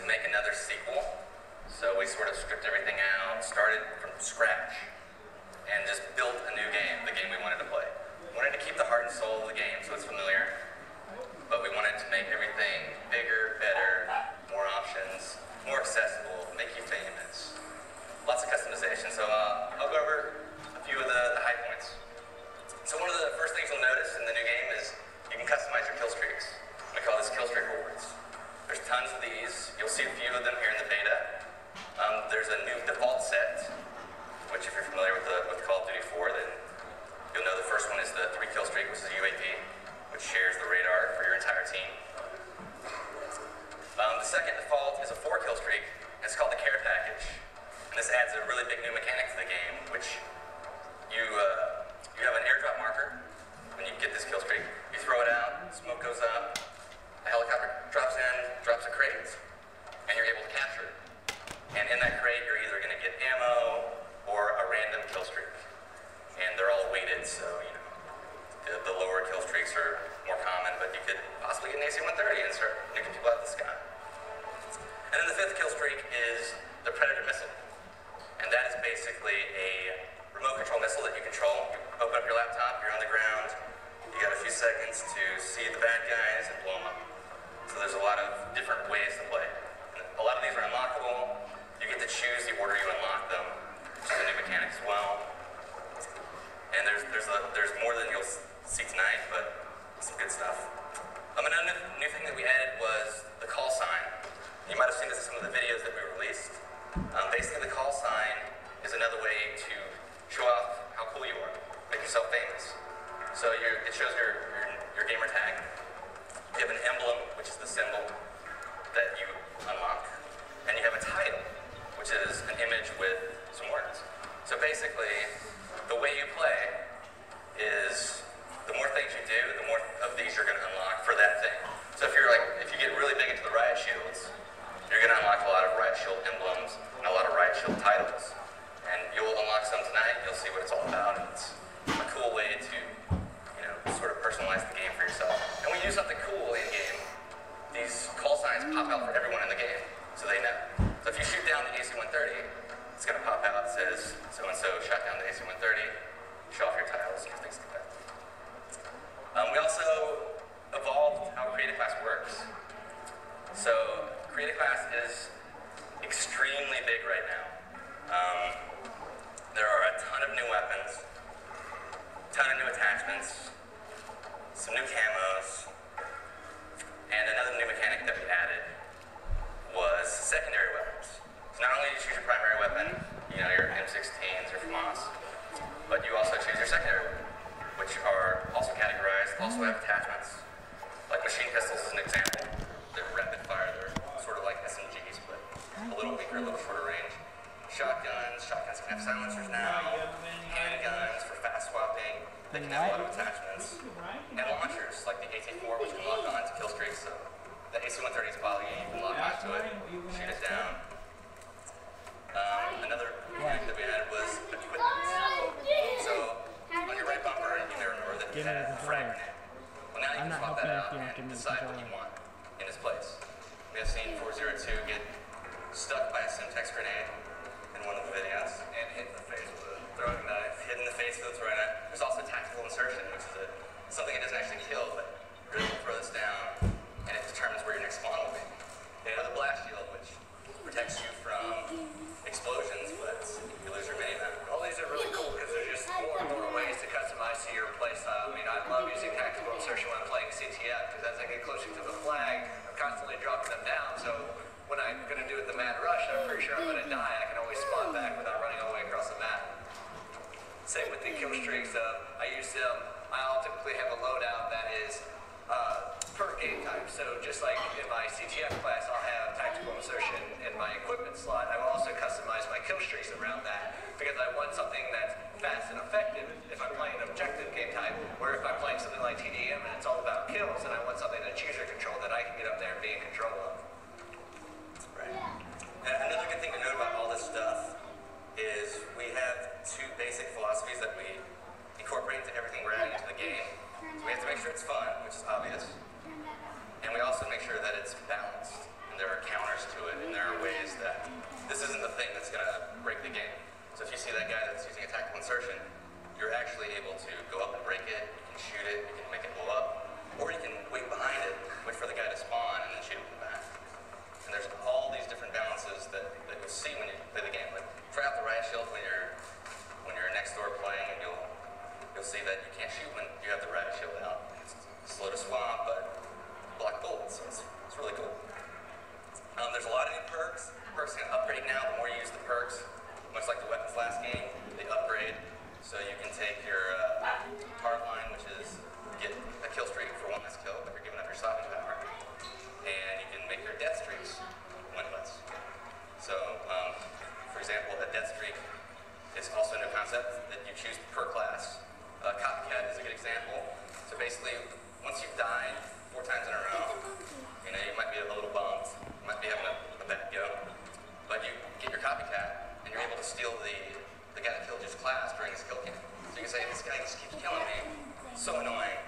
to make another sequel. So we sort of stripped everything out, started from scratch, and just built a new game, the game we wanted to play. We wanted to keep the heart and soul of the game so it's familiar, but we wanted to make everything bigger, better, more options, more accessible, make you famous. Lots of customization, so I'll go over a few of the high points. So one of the first things you'll notice in the new game is you can customize your kill streaks. We call this kill streak rewards. There's tons of these. You'll see a few of them here in the beta. There's a new default set, which if you're familiar with Call of Duty 4, then you'll know the first one is the 3 kill streak, which is a UAV, which shares the radar for your entire team. The second default is a 4 kill streak, and it's called the care package. And this adds a really big new mechanic to the game, which you have an airdrop marker. When you get this kill streak, you throw it out, smoke goes up, a helicopter drops in, drops a crate, and you're able to capture it. And in that crate, you're either going to get ammo or a random kill streak. And they're all weighted, so the lower kill streaks are more common, but you could possibly get an AC-130 and start nuking people out of the sky. And then the 5th kill streak is the Predator missile. And that is basically a remote control missile that you control. You open up your laptop, you're on the ground, you got a few seconds to see the bad guys and blow them up. So there's a lot of different ways to play. And a lot of these are unlockable. You get to choose the order you unlock them, which is a new mechanic as well. And there's more than you'll see tonight, but some good stuff. Another new thing that we added was the call sign. You might have seen this in some of the videos that we released. Basically, the call sign is another way to show off how cool you are, make yourself famous. So it shows your gamer tag. You have an emblem, which is the symbol that you unlock, and you have a title, which is an image with some words. So basically, the way you play is the more things you do, the more of these you're going to unlock for that thing. So if you get really big into the riot shields, you're going to unlock a lot of riot shield emblems and a lot of riot shield titles. And you'll unlock some tonight, you'll see what it's all about, and it's a cool way to sort of personalize the game for yourself. And when you do something cool in-game, these call signs pop out for everyone in the game, so they know. So if you shoot down the AC-130, it's going to pop out. It says, so-and-so shot down the AC-130, show off your titles and things like that. We also evolved how Creative Class works. So Creative Class is extremely big right now. There are a ton of new weapons, a ton of new attachments, some new camos, and another new mechanic that we added was secondary weapons. So not only do you choose your primary weapon, your M16s or FAMAS, but you also choose your secondary weapon, which are also categorized, also have attachments. Like machine pistols is an example. They're rapid fire, they're sort of like SMGs, but a little weaker, a little shorter range. Shotguns can have silencers now. Handguns for fast swapping, they can have a lot of attachments. And launchers, like the AT-4, which can lock on to kill streaks, so the AC-130 is poly, you can lock onto it, shoot it down. Another thing that we added was equipment. So, on your right bumper, you may remember that you had a frag grenade. Well, now you can swap that out and decide what you want in its place. We have seen 402 get stuck by a Semtex grenade in one of the videos and hit in the face with a throwing knife. Hit in the face with a throwing knife. There's also tactical insertion, which is something that doesn't actually kill, but you're able to throw this down and it determines where your next spawn will be. Or the blast shield, which protects you from explosions, but you lose your mini-map. All these are really cool because there's just more and more ways to customize to your playstyle. I love using tactical insertion when I'm playing CTF because as I get closer to the flag, I'm constantly dropping them down. So when I'm going to do it the mad rush, I'm pretty sure I'm going to die. I can always spawn back without running all the way across the map. Same with the kill streaks. I use them. I'll typically have a loadout that is per game type. So just like in my CTF class, I'll have tactical insertion in my equipment slot. I will also customize my kill streaks around that because I want something that's fast and effective if I'm playing an objective game type, or if I'm playing something like TDM and it's all about kills, and I want something that's user control that I can get up there and be in control of. Right. And another good thing to note about all this stuff is we have 2 basic philosophies that we incorporate into everything we're adding into the game. So we have to make sure it's fun, which is obvious. And we also make sure that it's balanced, and there are counters to it see that guy that's using a tactical insertion, you're actually able to go up and break it, you can shoot it, you can make it blow up, or you can wait behind it, wait for the guy to spawn, and then shoot him back. And there's all these different balances that you'll see when you play the game. Like, try out the riot shield when you're next door playing, and you'll see that you can't shoot when you have the riot shield out. It's slow to spawn, but block bullets, so it's really cool. There's a lot of new perks. Perks can upgrade now. The more you use the perks, much like the weapons last game, they upgrade. So you can take your hard line, which is get a kill streak for one less kill, but you're giving up your stopping power. And you can make your death streaks winless. So, for example, a death streak is also a new concept that you choose per class. Copycat is a good example. So basically, once you've died 4 times in a row, you might be a little bummed, you might be having a bad go, but you get your copycat, and you're able to steal the guy that killed his class during his kill cam. So you can say, this guy just keeps killing me, so annoying.